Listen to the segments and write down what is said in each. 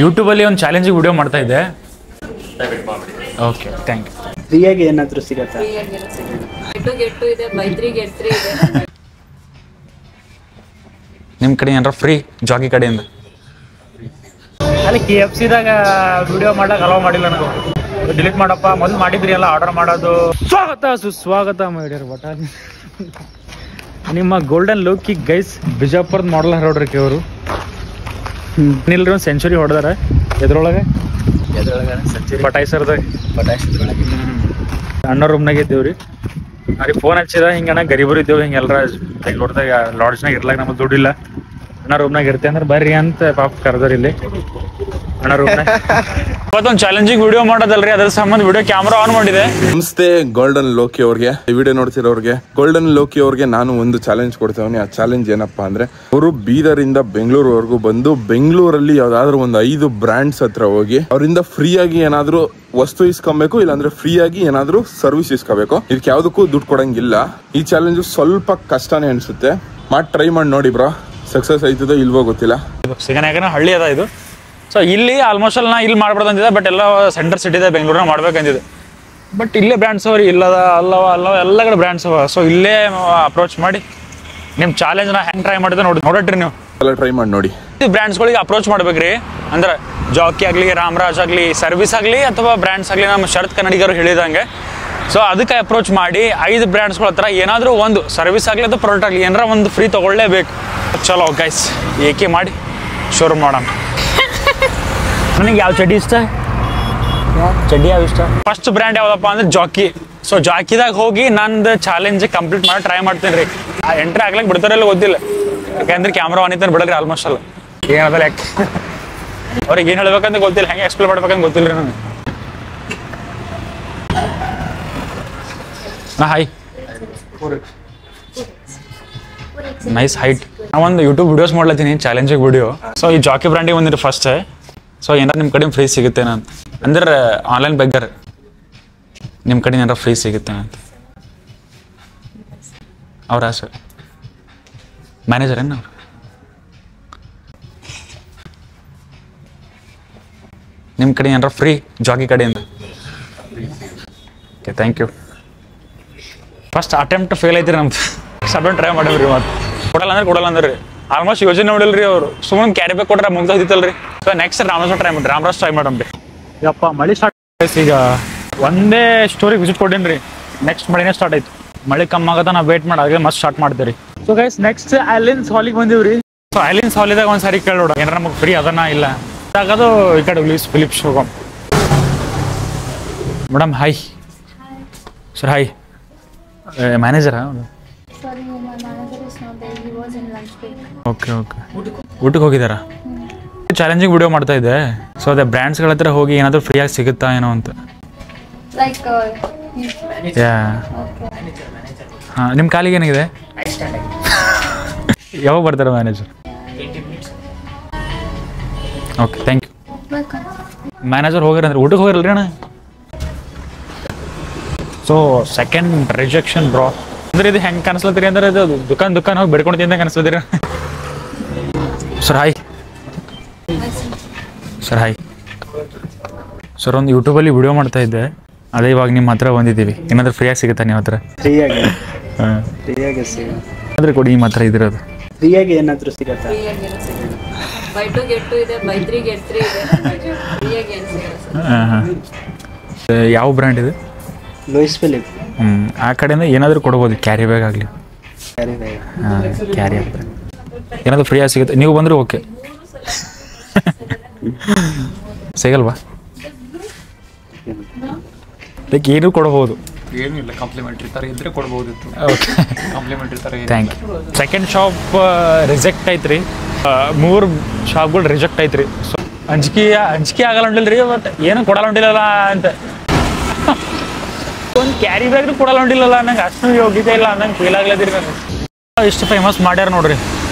ಯೂಟ್ಯೂಬಲ್ಲಿ ಒಂದು challenging video ಮಾಡ್ತಾ ಇದ್ದೆ. Okay, thank you. ಫ್ರೀಯಾಗಿ ಏನಾದರೂ ಸಿಗತ್ತಾ? ನಿಮ್ಮ ಕಡೆ ಏನಾರ ಫ್ರೀ ಜಾಗಿ ಕಡೆಯಿಂದ? ಅಲ್ಲಿ KFCದಾಗ ವಿಡಿಯೋ ಮಾಡಕ್ಕೆ ಅಲೋ ಮಾಡಿಲ್ಲ ನನಗೆ. ಡಿಲೀಟ್ ಮಾಡಪ್ಪ, ಮೊದಲು ಮಾಡಿದ್ರಿ ಎಲ್ಲ ಆರ್ಡರ್ ಮಾಡೋದು. ಸ್ವಾಗತ ಸುಸ್ವಾಗತ ಮಾಡಿರಿ ಬಟ ನಿಮ್ಮ ಗೋಲ್ಡನ್ ಲುಕ್ ಗೈಸ್. ಬಿಜಾಪುರದ ಮಾಡಲ್ ಹೊಡ್ರಿ ಅವರು ನಿಲ್ರಿ ಒಂದು ಸೆಂಚುರಿ ಹೊಡೆದಾರ. ಎದ್ರೊಳಗೆ ಸೆಂಚುರಿ ಪಟಾಯಿಸರ್ದಾಗ ಅಣ್ಣ ರೂಮ್ನಾಗ ಇದ್ದೇವ್ರಿ. ಅವ್ರಿಗೆ ಫೋನ್ ಹಚ್ಚಿದ ಹಿಂಗಣ್ಣ ಗರೀಬರು ಇದ್ದೇವೆ, ಹಿಂಗೆಲ್ಲರ ಹೊಡೆದಾಗ ಲಾಡ್ಜ್ನಾಗ ಇರ್ಲಾಕ ನಮಗೆ ದುಡ್ಡಿಲ್ಲ, ಅಣ್ಣ ರೂಮ್ನಾಗ ಇರ್ತೆ ಅಂದ್ರೆ ಬರ್ರಿ ಅಂತ ಪಾಪ ಕರೆದವ್ರ ಇಲ್ಲಿ ಅಣ್ಣ ರೂಮ್ನಾಗ. ಇವತ್ತೊಂದು ಚಾಲೆಂಜಿಂಗ್ ವಿಡಿಯೋ ಮಾಡೋದಲ್ರಿ, ಅದ್ರ ಸಂಬಂಧ ವಿಡಿಯೋ ಕ್ಯಾಮ್ರಾ ಆನ್ ಮಾಡಿದೆ. ನಮಸ್ತೆ ಗೋಲ್ಡನ್ ಲೋಕಿ ಅವ್ರಿಗೆ, ಈ ವಿಡಿಯೋ ನೋಡ್ತಿರೋರ್ಗೆ. ಗೋಲ್ಡನ್ ಲೋಕಿ ಅವ್ರಿಗೆ ನಾನು ಒಂದು ಚಾಲೆಂಜ್ ಕೊಡ್ತೇವೆ. ಆ ಚಾಲೆಂಜ್ ಏನಪ್ಪಾ ಅಂದ್ರೆ, ಅವರು ಬೀದರಿಂದ ಬೆಂಗಳೂರುವರೆಗೂ ಬಂದು ಬೆಂಗಳೂರಲ್ಲಿ ಯಾವ್ದಾದ್ರು ಒಂದು 5 ಬ್ರ್ಯಾಂಡ್ಸ್ ಹತ್ರ ಹೋಗಿ ಅವರಿಂದ ಫ್ರೀ ಆಗಿ ಏನಾದ್ರು ವಸ್ತು ಇಸ್ಕೊಬೇಕು, ಇಲ್ಲಾಂದ್ರೆ ಫ್ರೀ ಆಗಿ ಏನಾದ್ರು ಸರ್ವಿಸ್ ಇಸ್ಕೋಬೇಕು. ಇದಕ್ಕೆ ಯಾವ್ದಕ್ಕೂ ದುಡ್ಡು ಕೊಡಂಗಿಲ್ಲ. ಈ ಚಾಲೆಂಜ್ ಸ್ವಲ್ಪ ಕಷ್ಟನೇ ಅನ್ಸುತ್ತೆ, ಟ್ರೈ ಮಾಡಿ ನೋಡಿ ಬ್ರೋ. ಸಕ್ಸಸ್ ಆಯ್ತದೋ ಇಲ್ವೋ ಗೊತ್ತಿಲ್ಲ. ಸಿಗನಾಗನ ಹಳ್ಳಿ ಅದ ಇದು. ಸೊ ಇಲ್ಲಿ ಆಲ್ಮೋಸ್ಟ್ ಅಲ್ಲಿ ನಾ ಇಲ್ಲಿ ಮಾಡ್ಬಾರ್ದು ಅಂತಿದ್ದೆ, ಬಟ್ ಎಲ್ಲ ಸೆಂಟರ್ ಸಿಟಿ ಇದೆ, ಬೆಂಗಳೂರಿನ ಮಾಡ್ಬೇಕಂತಿದೆ. ಬಟ್ ಇಲ್ಲೇ ಬ್ರ್ಯಾಂಡ್ಸ್ ಅವ್ರಿ, ಇಲ್ಲದ ಅಲ್ಲವ ಎಲ್ಲ ಕಡೆ ಬ್ರ್ಯಾಂಡ್ಸ್ ಅವ. ಸೊ ಇಲ್ಲೇ ಅಪ್ರೋಚ್ ಮಾಡಿ ನಿಮ್ಮ ಚಾಲೆಂಜ್ನ ಹೆಂಗೆ ಟ್ರೈ ಮಾಡಿದ್ರೆ ನೋಡ್ರಿ ನೀವು ಎಲ್ಲ ಟ್ರೈ ಮಾಡಿ ನೋಡಿ. ಬ್ರ್ಯಾಂಡ್ಸ್ಗಳಿಗೆ ಅಪ್ರೋಚ್ ಮಾಡ್ಬೇಕ್ರಿ. ಅಂದ್ರೆ ಜಾಕಿ ಆಗಲಿ, ರಾಮರಾಜ್ ಆಗಲಿ, ಸರ್ವಿಸ್ ಆಗಲಿ ಅಥವಾ ಬ್ರ್ಯಾಂಡ್ಸ್ ಆಗಲಿ, ನಮ್ಮ ಶರತ್ ಕನ್ನಡಿಗರು ಹೇಳಿದಂಗೆ. ಸೊ ಅದಕ್ಕೆ ಅಪ್ರೋಚ್ ಮಾಡಿ 5 ಬ್ರ್ಯಾಂಡ್ಸ್ಗಳ ಹತ್ರ ಏನಾದರೂ ಒಂದು ಸರ್ವಿಸ್ ಆಗಲಿ ಅಥವಾ ಪ್ರಾಡಕ್ಟ್ ಆಗಲಿ ಏನಾರ ಒಂದು ಫ್ರೀ ತೊಗೊಳ್ಳೇಬೇಕು. ಚಲೋ ಗೈಸ್, ಏಕೆ ಮಾಡಿ ಶುರು ಮಾಡೋಣ. ನನಗೆ ಯಾವ ಚಡ್ಡಿ ಇಷ್ಟ? ಚಡ್ಡಿ ಯಾವ ಇಷ್ಟ? ಫಸ್ಟ್ ಬ್ರ್ಯಾಂಡ್ ಯಾವ್ದಪ್ಪ ಅಂದ್ರೆ ಜಾಕಿ. ಸೊ ಜಾಕಿದಾಗ ಹೋಗಿ ನಂದು ಚಾಲೆಂಜ್ ಕಂಪ್ಲೀಟ್ ಮಾಡಿ ಟ್ರೈ ಮಾಡ್ತೀನಿ ರೀ. ಎಂಟ್ರಿ ಆಗ್ಲಿಕ್ಕೆ ಬಿಡ್ತಾರಲ್ಲ ಗೊತ್ತಿಲ್ಲ, ಯಾಕಂದ್ರೆ ಕ್ಯಾಮ್ರಾ ಆನ್ ಇತ್ತು ಬಿಡಲ್ರಿ ಆಲ್ಮೋಸ್ಟ್ ಅಲ್ಲ. ಏನದಲ್ಲ ಯಾಕೆ ಅವ್ರಿಗೆ ಏನು ಹೇಳ್ಬೇಕಂತ ಗೊತ್ತಿಲ್ಲ, ಹೆಂಗೆ ಎಕ್ಸ್ಪ್ಲೇನ್ ಮಾಡ್ಬೇಕಂತ ಗೊತ್ತಿಲ್ಲ ರೀ ನನಗೆ. Hi, nice height. ನಾವೊಂದು ಯೂಟ್ಯೂಬ್ ವಿಡಿಯೋಸ್ ಮಾಡ್ಲತ್ತೀನಿ, ಚಾಲೆಂಜಿಂಗ್ ವಿಡಿಯೋ. ಸೊ ಈ ಜಾಕಿ ಬ್ರ್ಯಾಂಡಿಗೆ ಬಂದಿರಿ ಫಸ್ಟ್. ಸೊ ಏನಾರು ನಿಮ್ಮ ಕಡೆ ಫ್ರೀ ಸಿಗುತ್ತೆ ಅಂತ ಅಂದ್ರೆ ಆನ್ಲೈನ್ ಬೆಗ್ಗರ್ ನಿಮ್ಮ ಕಡೆ ಏನಾರ ಫ್ರೀ ಸಿಗುತ್ತೆ ಅಂತ ಅವ್ರ ಸರ್ ಮ್ಯಾನೇಜರ್ ಏನು ಅವ್ರು? ನಿಮ್ಮ ಕಡೆ ಏನಾರ ಫ್ರೀ ಜಾಕಿ ಕಡೆಯಿಂದ? Okay, thank you. First attempt fail ಐತ್ರಿ ನಮ್ದು. ಸಡನ್ ಟ್ರೈ ಮಾಡೀವಿ ಮತ್ತೆ ಕೊಡಲ್ಲ ಅಂದ್ರೆ ರೀ. ಆಲ್ಮೋಸ್ಟ್ ಯೋಜನೆ ನೋಡಿಲ್ರಿ ಅವರು, ಸುಮ್ಮನೆ ಕ್ಯಾರಿ ಬ್ಯಾಗ್ ಕೊಟ್ರೆ ಮುಗ್ದೋದಿತ್ತಲ್ರಿ. ಸೊ ನೆಕ್ಸ್ಟ್ ರಾಮರಾಜ್ ಟ್ರೈ ಮಾಡಿ, ರಾಮರಾಜ್ ಟ್ರೈ ಮಾಡಮ್ರಿ. ಯಪ್ಪ ಮಳೆ ಸ್ಟಾರ್ಟ್. ಈಗ ಒಂದೇ ಸ್ಟೋರಿಗೆ ವಿಸಿಟ್ ಕೊಟ್ಟೇನಿ ರೀ, ನೆಕ್ಸ್ಟ್ ಮಳೆನೇ ಸ್ಟಾರ್ಟ್ ಆಯ್ತು. ಮಳೆ ಕಮ್ಮಿ ಆಗತ್ತ ನಾವು ವೇಟ್ ಮಾಡಿ ಮಸ್ಟ್ ಸ್ಟಾರ್ಟ್ ಮಾಡ್ತೀವಿ ರೀ. ಸೊ ಗೈಸ್ ನೆಕ್ಸ್ಟ್ ಐಲಿನ್ಸ್ ಹಾಲಿಗೆ ಬಂದೀವ್ರಿ. ಸೊ ಐಲಿನ್ಸ್ ಹಾಲಿದಾಗ ಒಂದ್ಸಾರಿ ಕೇಳೋಣ ಏನಾರ ನಮಗೆ ಫ್ರೀ ಅದನ್ನ ಇಲ್ಲ ಅದು. ಈ ಕಡೆ ಫಿಲಿಪ್ಸ್ ಹೋಗೋಣ. Madam hi. Sir hi. ಮ್ಯಾನೇಜರಾ? Okay okay. ಊಟಕ್ಕೆ ಹೋಗಿದ್ದಾರಾ? ಚಾಲೆಂಜಿಂಗ್ ವಿಡಿಯೋ ಮಾಡ್ತಾ ಇದ್ದೆ. ಸೊ ಅದೇ ಬ್ರ್ಯಾಂಡ್ಸ್ಗಳ ಹತ್ರ ಹೋಗಿ ಏನಾದರೂ ಫ್ರೀಯಾಗಿ ಸಿಗುತ್ತಾ ಏನೋ ಅಂತ. ಹಾಂ, ನಿಮ್ಮ ಕಾಲಿಗೆ ಏನಾಗಿದೆ? ಯಾವಾಗ ಬರ್ತಾರೆ manager? Okay, thank you. Manager ಹೋಗಿರಂದ್ರೆ ಊಟಕ್ಕೆ ಹೋಗಿರಲ್ರಿ ಅಣ್ಣ? So second rejection bro. ಅಂದ್ರೆ ಇದು ಹೆಂಗೆ ಕನ್ಸ್ಲತ್ತೀರಿ ಅಂದ್ರೆ ಇದು ದುಕಾನ್ ಹೋಗಿ ಬೆಡ್ಕೊಂಡು ತಿಂದಂಗೆ ಕನ್ಸ್ಲತ್ತೀರಿ. Sir hi. Sir hi. Sir ಒಂದು ಯೂಟ್ಯೂಬಲ್ಲಿ ವಿಡಿಯೋ ಮಾಡ್ತಾ ಇದ್ದೆ, ಅದೇ ಇವಾಗ ನಿಮ್ಮ ಹತ್ರ ಬಂದಿದ್ದೀವಿ. ಏನಾದರೂ ಫ್ರೀಯಾಗಿ ಸಿಗುತ್ತಾ ನಿಮ್ಮ ಹತ್ರ? ಫ್ರೀಯಾಗಿ? ಹಾಂ, ಫ್ರೀಯಾಗಿ ಅಂದರೆ ಕೊಡಿ, ನಿಮ್ಮ ಹತ್ರ ಇದಿರೋದು. ಫ್ರೀಯಾಗಿ ಏನಾದರೂ ಸಿಗತ್ತಾ? ಹಾಂ ಹಾಂ. ಯಾವ ಬ್ರ್ಯಾಂಡ್ ಇದು? Louis Philip. ಆ ಕಡೆಯಿಂದ ಏನಾದರೂ ಕೊಡ್ಬೋದು, ಕ್ಯಾರಿ ಬ್ಯಾಗ್ ಆಗಲಿ. Carry bag? ಹಾಂ, ಕ್ಯಾರಿ ಬ್ಯಾಗ್ ಏನಾದರೂ ಫ್ರೀಯಾಗಿ ಸಿಗುತ್ತೆ. ನೀವು ಬಂದರೆ ಓಕೆ. ಸಿಗಲ್ವಾ? ಲೈಕ್ ಏನೂ ಕೊಡ್ಬೋದು? ಏನೂ ಇಲ್ಲ, ಕಾಂಪ್ಲಿಮೆಂಟ್ರಿ ಥರ ಇದ್ದರೆ ಕೊಡ್ಬೋದಿತ್ತು. ಓಕೆ, ಕಾಂಪ್ಲಿಮೆಂಟ್ರಿ ಥರ. Thank you. Second shop reject ಐತ್ರಿ. 3 ಶಾಪ್ಗಳು ರಿಜೆಕ್ಟ್ ಐತ್ರಿ. ಸೊ ಅಂಜಿಕೆ ಆಗಲ್ಲ ಹೊಂಟಿಲ್ರಿ, ಬಟ್ ಏನು ಕೊಡಲ್ಲ ಹೊಂಟಿಲ್ಲಲ್ಲ ಅಂತ. ಒಂದು ಕ್ಯಾರಿ ಬ್ಯಾಗ್ ಕೊಡಲ್ಲ ಹೊಂಟಿಲ್ಲಲ್ಲ, ನಂಗೆ ಅಷ್ಟು ಯೋಗ್ಯತೆ ಇಲ್ಲ ನಂಗೆ ಫೀಲ್ ಆಗ್ಲತ್ತೀರಿ. ನನಗೆ ಇಷ್ಟು ಫೇಮಸ್ ಮಾಡ್ಯಾರ ನೋಡ್ರಿ.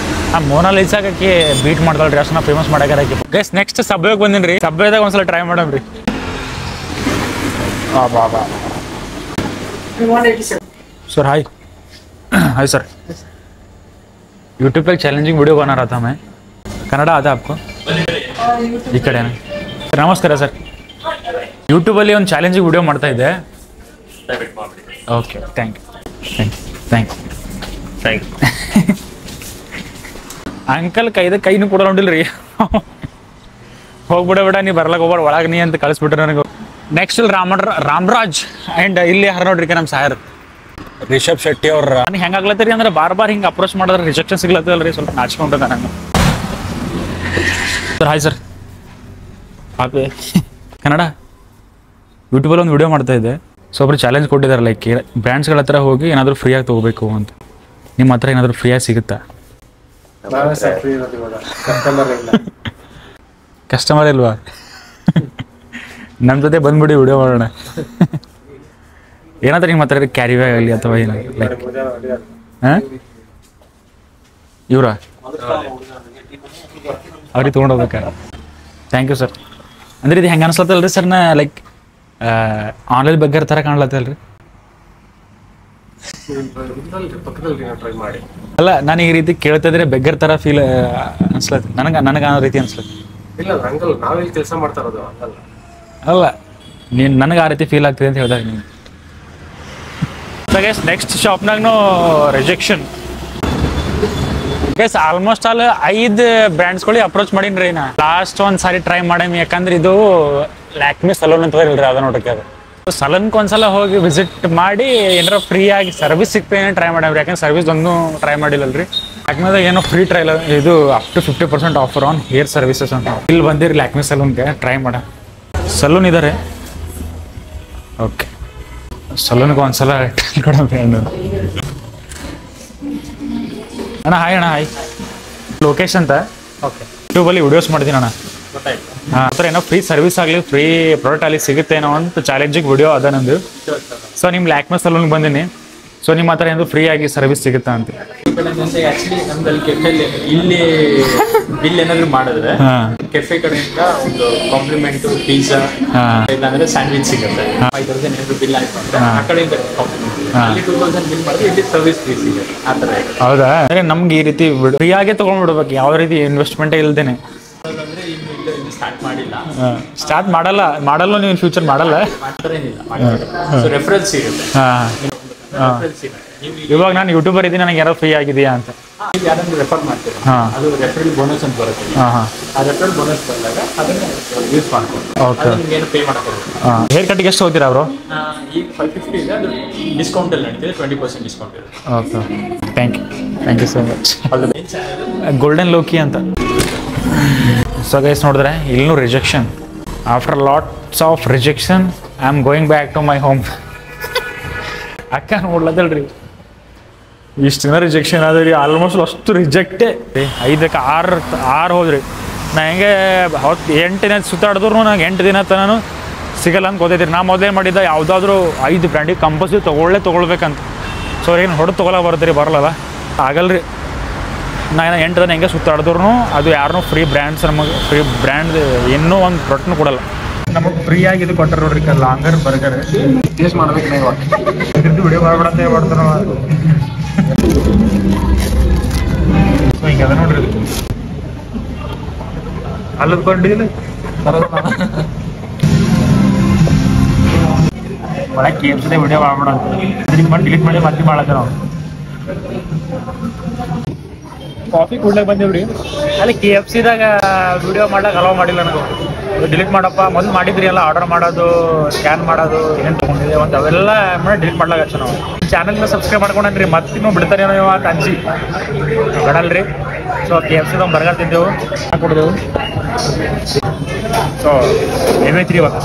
ಆ ಮೋನಾಲಿಸಾಕಿ ಬೀಟ್ ಮಾಡ್ತಾಳ್ರಿ, ಅಷ್ಟು ನಾ ಫೇಮಸ್ ಮಾಡಾಕಿ. ಗೈಸ್ ನೆಕ್ಸ್ಟ್ ಸಬ್ವೇಗೆ ಬಂದೀನಿ ರೀ. ಸಬ್ವೇದಾಗ ಒಂದ್ಸಲ ಟ್ರೈ ಮಾಡಮ್ರಿ. Sir hi. Hi sir. YouTube पे एक चैलेंजिंग वीडियो बना रहा था मैं. कन्नड़ा आता है आपको? ಈ ಕಡೆ ನಮಸ್ಕಾರ ಸರ್. ಯೂಟ್ಯೂಬಲ್ಲಿ ಒಂದು ಚಾಲೆಂಜಿಗೆ ವಿಡಿಯೋ ಮಾಡ್ತಾ ಇದ್ದೆ. Okay thank you. ಅಂಕಲ್ ಕೈನೂ ಕೂಡ ನೋಡಿಲ್ರಿ. ಹೋಗ್ಬಿಡ ನೀ ಬರ್ಲಕ್ಕೆ ಹೋಗ್ಬೇಡ ಒಳಗೆ ನೀ ಅಂತ ಕಳಿಸ್ಬಿಟ್ರೆ ನನಗೆ. ನೆಕ್ಸ್ಟ್ ಇಲ್ಲಿ ರಾಮರಾಜ್ ಆ್ಯಂಡ್ ಇಲ್ಲಿ ಯಾರು ನೋಡ್ರಿ ನಮ್ಮ ಸಾಯರ್ ರಿಷಬ್ ಶೆಟ್ಟಿ ಅವ್ರ. ನನಗೆ ಹೆಂಗೆ ಆಗ್ಲತ್ತರಿ ಅಂದ್ರೆ ಬಾರ್ ಹಿಂಗೆ ಅಪ್ರೋಚ್ ಮಾಡಿದ್ರೆ ರಿಜೆಕ್ಷನ್ ಸಿಗ್ಲತ್ತಲ್ರಿ, ಸ್ವಲ್ಪ ನಾಚ್ಕೊಂಡ್ರೆ ನಂಗೆ. Sir hi sir. Happy Kannada ಯೂಟ್ಯೂಬಲ್ಲಿ ಒಂದು ವಿಡಿಯೋ ಮಾಡ್ತಾ ಇದ್ದೆ. ಸೊ ಒಬ್ರು ಚಾಲೆಂಜ್ ಕೊಟ್ಟಿದ್ದಾರೆ, ಲೈಕ್ ಬ್ರ್ಯಾಂಡ್ಸ್ಗಳ ಹತ್ರ ಹೋಗಿ ಏನಾದರೂ ಫ್ರೀಯಾಗಿ ತೊಗೋಬೇಕು ಅಂತ. ನಿಮ್ಮ ಹತ್ರ ಏನಾದರೂ ಫ್ರೀಯಾಗಿ ಸಿಗುತ್ತಾ? ಕಸ್ಟಮರ್ ಇಲ್ವಾ? ನಮ್ಮ ಜೊತೆ ಬಂದ್ಬಿಡಿ ವಿಡಿಯೋ ಮಾಡೋಣ. ಏನಾದರೂ ನಿಮ್ಮ ಹತ್ರ ಕ್ಯಾರಿ ಬ್ಯಾಗ್ ಆಗಲಿ ಅಥವಾ ಏನು ಲೈಕ್ ಹಾಂ ಇವರಾ ಅವ್ರಿಗೆ ತೊಗೊಂಡೋಗ್ಬೇಕಾ? Thank you sir. ಅಂದ್ರೆ ಇದು ಹೆಂಗೆ ಅನ್ಸತ್ತಲ್ರಿ ಸರ್, ನಾ ಲೈಕ್ ಆನ್ಲೈನ್ ಬೆಗ್ಗರ್ ಥರ ಕಾಣ್ಲತ್ತಲ್ರಿ? ಅಲ್ಲ ನಾನು ಈ ರೀತಿ ಕೇಳ್ತಿದ್ರೆ ಬೆಗ್ಗರ್ ಥರ ಫೀಲ್ ಅನ್ಸ್ಲತ್ತೆ ನನಗೆ ಆ ರೀತಿ ಅನ್ಸ್ಲತ್ತೆ. ಅಲ್ಲ ನೀನು ನನಗೆ ಆ ರೀತಿ ಫೀಲ್ ಆಗ್ತಿದೆ ಅಂತ ಹೇಳ್ದಾಗ ನೀವು. ನೆಕ್ಸ್ಟ್ ಶಾಪ್ನಾಗೂ ರಿಜೆಕ್ಷನ್ ಗೈಸ್. ಆಲ್ಮೋಸ್ಟ್ ಆಲ್ 5 ಬ್ರ್ಯಾಂಡ್ಸ್ಗಳಿಗೆ ಅಪ್ರೋಚ್ ಮಾಡೀನಿ ನಾ. ಲಾಸ್ಟ್ ಒಂದು ಸಾರಿ ಟ್ರೈ ಮಾಡೀನಿ, ಯಾಕಂದ್ರೆ ಇದು ಲ್ಯಾಕ್ಮಿ ಸಲೂನ್ ಅಂತ ಇಲ್ರಿ, ಅದ ನೋಡಕ್ಕೆ. ಅದು ಸಲೂನ್ಗೆ ಒಂದ್ಸಲ ಹೋಗಿ ವಿಸಿಟ್ ಮಾಡಿ ಏನಾರ ಫ್ರೀ ಆಗಿ ಸರ್ವಿಸ್ ಸಿಗ್ತೇನೆ ಟ್ರೈ ಮಾಡೀವಿ. ಯಾಕಂದ್ರೆ ಸರ್ವಿಸ್ ಒಂದು ಟ್ರೈ ಮಾಡಿಲ್ಲಲ್ರಿ. ಲ್ಯಾಕ್ಮಿದಾಗ ಏನೋ ಫ್ರೀ ಟ್ರೈಲ್ ಇದು up to 50% offer on hair services ಅಂತ. ಇಲ್ಲಿ ಬಂದಿರಿ ಲ್ಯಾಕ್ಮಿ ಸಲೂನ್ಗೆ ಟ್ರೈ ಮಾಡ. ಸಲೂನ್ ಇದ್ದಾರೆ. ಓಕೆ ಸಲೂನ್ಗೆ ಒಂದ್ಸಲ ಕೊಡ ಅಣ್ಣ. ಹಾಯ್ ಅಣ್ಣ. ಹಾಯ್ ಲೋಕೇಶ್ ಅಂತ. ಓಕೆ ಯೂಟ್ಯೂಬಲ್ಲಿ ವಿಡಿಯೋಸ್ ಮಾಡಿದ್ದೀನಿ ಅಣ್ಣ. ಹಾಂ ಆ ಥರ ಏನೋ ಫ್ರೀ ಸರ್ವಿಸ್ ಆಗಲಿ ಫ್ರೀ ಪ್ರಾಡಕ್ಟ್ ಆಗಲಿ ಸಿಗುತ್ತೇನೋ ಅಂತ ಚಾಲೆಂಜಿಗೆ ವಿಡಿಯೋ ಅದ ನಂದು. ಸೊ ನಿಮ್ಮ ಲ್ಯಾಕ್ಮಿ ಸಲೂನ್ಗೆ ಬಂದೀನಿ. ಸೊ ನಿಮ್ಮ ಹತ್ರ ಏನಾದ್ರು ಫ್ರೀ ಆಗಿ ಸರ್ವಿಸ್ ಸಿಗುತ್ತಾ ಅಂತ. ಆಕ್ಚುಲಿ ನಮ್ದಲ್ಲಿ ಕೆಫೆಲ್ಲಿ ಇಲ್ಲಿ ಬಿಲ್ ಏನಾದ್ರು ಮಾಡಿದ್ರೆ ಕೆಫೆ ಕಡೆಯಿಂದ ಒಂದು ಕಾಂಪ್ಲಿಮೆಂಟ್ ಪಿಜ್ಜಾ ಇಲ್ಲಾಂದ್ರೆ ಸ್ಯಾಂಡ್ವಿಚ್ ಸಿಗುತ್ತೆ. 5,000 ಏನಾದ್ರು ಬಿಲ್ ಆಯ್ತು ಅಂದ್ರೆ ಆ ಕಡೆಯಿಂದ ಅಲ್ಲಿ 2,000 ಬಿಲ್ ಮಾಡಿದ್ರೆ ಇಲ್ಲಿ ಸರ್ವಿಸ್ ಫ್ರೀ ಸಿಗುತ್ತೆ. ಆ ಥರ. ಹೌದಾ? ಅಂದರೆ ನಮ್ಗೆ ಈ ರೀತಿ ಫ್ರೀ ಆಗೇ ತೊಗೊಂಡ್ಬಿಡ್ಬೇಕು, ಯಾವ ರೀತಿ ಇನ್ವೆಸ್ಟ್ಮೆಂಟೇ ಇಲ್ದೇನೆ. ಅಂದ್ರೆ ಇನ್ನು ಸ್ಟಾರ್ಟ್ ಮಾಡಿಲ್ಲ. ಸ್ಟಾರ್ಟ್ ಮಾಡಲ್ಲ ನೀವು ಫ್ಯೂಚರ್ ಮಾಡಲ್ಲ. ಸೊ ರೆಫರೆನ್ಸ್ ಸಿಗುತ್ತೆ. ಇವಾಗ ನಾನು ಯೂಟ್ಯೂಬರ್ ಇದ್ದೀನಿ, ನನಗೆ ಯಾರೋ ಫ್ರೀ ಆಗಿದೆಯಾ ಅಂತ ಯಾರಾದ್ರೂ ರೆಫರ್ ಮಾಡ್ತೀರಾ, ಅದು ರೆಫರಲ್ ಬೋನಸ್ ಅಂತ ಬರುತ್ತೆ. ಆ ರೆಫರಲ್ ಬೋನಸ್ ಬಂದಾಗ ಅದನ್ನ ಯೂಸ್ ಮಾಡ್ಕೊಂಡು ನಿಮ್ಗೆ ಏನು ಪೇ ಮಾಡ್ಕೊಡ್ಬೇಕು. ಹೇರ್ ಕಟ್ಗೆ ಎಷ್ಟು ಹೋಗ್ತೀರಾ ಅವರು? ಈಗ 550 ಇದೆ, ಅದು ಡಿಸ್ಕೌಂಟ್ ಅಲ್ಲಿ ನಡೀತಿದೆ, 20% ಡಿಸ್ಕೌಂಟ್ ಇದೆ. Okay thank you so much. Golden ಲೋಕಿ ಅಂತ. ಸೊ ಗೈಸ್ ನೋಡಿದ್ರೆ ಇಲ್ಲೂ rejection. After lots of rejection I am going back to my home. ಅಕ್ಕ ನೋಡ್ಲದಲ್ರಿ ಇಷ್ಟು ದಿನ ರಿಜೆಕ್ಷನ್ ಆದ್ರಿ, ಆಲ್ಮೋಸ್ಟ್ ಅಷ್ಟು ರಿಜೆಕ್ಟೇ. 5ಕ್ಕೆ 6 ಹೋದ್ರಿ. ನಾ ಹೆಂಗೆ 8 ದಿನ ಸುತ್ತಾಡಿದ್ರು ನಂಗೆ 8 ದಿನ ತನೂ ಸಿಗಲ್ಲ ಅಂತ ಗೊತ್ತೈತಿ. ನಾ ಮೊದಲೇ ಮಾಡಿದ್ದ ಯಾವುದಾದ್ರೂ 5 ಬ್ರ್ಯಾಂಡಿಗೆ ಕಂಪಲ್ಸರಿ ತೊಗೊಳ್ಬೇಕಂತ. ಸೊ ಏನು ಹೊಡೆದು ತೊಗೊಳಕ್ಕೆ ಬರ್ತೀರಿ, ಬರಲ್ಲ ಆಗಲ್ರಿ. ನಾನು 8 ದಿನ ಹೆಂಗೆ ಸುತ್ತಾಡಿದ್ರು ಅದು ಯಾರನ್ನೂ ಫ್ರೀ ಬ್ರ್ಯಾಂಡ್ಸ್ ನಮಗೆ ಫ್ರೀ ಬ್ರ್ಯಾಂಡ್ ಇನ್ನೂ ಒಂದು ಪ್ರಾಡಕ್ಟ್ನು ಕೊಡಲ್ಲ. ನಮಗೆ ಫ್ರೀಯಾಗಿ ಇದು ಕೊಟ್ಟರು ನೋಡ್ರಿ, ಲಾಂಗರ್ ಬರ್ಗರ್ ಟೇಸ್ಟ್ ಮಾಡ್ಬೇಕು. ನೀವು ಇದ್ರದ್ದು ವಿಡಿಯೋ ಮಾಡ್ಬಿಡತ್ತೆ ಮಾಡ್ತಾರ. ಸೊ ಹಿಂಗೆ ಅದ ನೋಡ್ರಿ, ಅಲ್ಲದ ಕೊಂಡಿಲ್ಲ ಒಳಗೆ KFC ವಿಡಿಯೋ ಮಾಡ್ಬಿಡ ಅಂತ ಮಾಡಿ ಡಿಲೀಟ್ ಮಾಡಿ ಮತ್ತೆ ಮಾಡತ್ತೆ. ನಾವು ಕಾಫಿ ಕುಡ್ಲಕ್ಕೆ ಬಂದೇವ್ರಿ. ಅಲ್ಲಿ KFCದಾಗ ವಿಡಿಯೋ ಮಾಡ್ಲಾಕ ಅಲೋ ಮಾಡಿಲ್ಲ ನನಗೆ. ಡಿಲೀಟ್ ಮಾಡಪ್ಪ, ಮೊದಲು ಮಾಡಿದ್ರಿ ಎಲ್ಲ ಆರ್ಡರ್ ಮಾಡೋದು, ಸ್ಕ್ಯಾನ್ ಮಾಡೋದು, ಏನೇನು ತೊಗೊಂಡಿದೆ ಅಂತ ಅವೆಲ್ಲ ಮಾಡಿ ಡಿಲೀಟ್ ಮಾಡ್ಲಾಗಚ್ಚ. ನಾವು ಚಾನಲ್ನ ಸಬ್ಸ್ಕ್ರೈಬ್ ಮಾಡ್ಕೊಂಡ್ರಿ, ಮತ್ತಿನ್ನೂ ಬಿಡ್ತಾರೇನೋ ನೀವು ಅಂತ ಅನ್ಸಿ ಬಿಡಲ್ರಿ. ಸೊ KFCದಾಗ ಬರ್ಗರ್ ತಿಂದೆವು, ಹಾಕೊಡಿದೆವು. ಸೊ ಏನಾಯ್ತು ರೀ ಇವತ್ತು?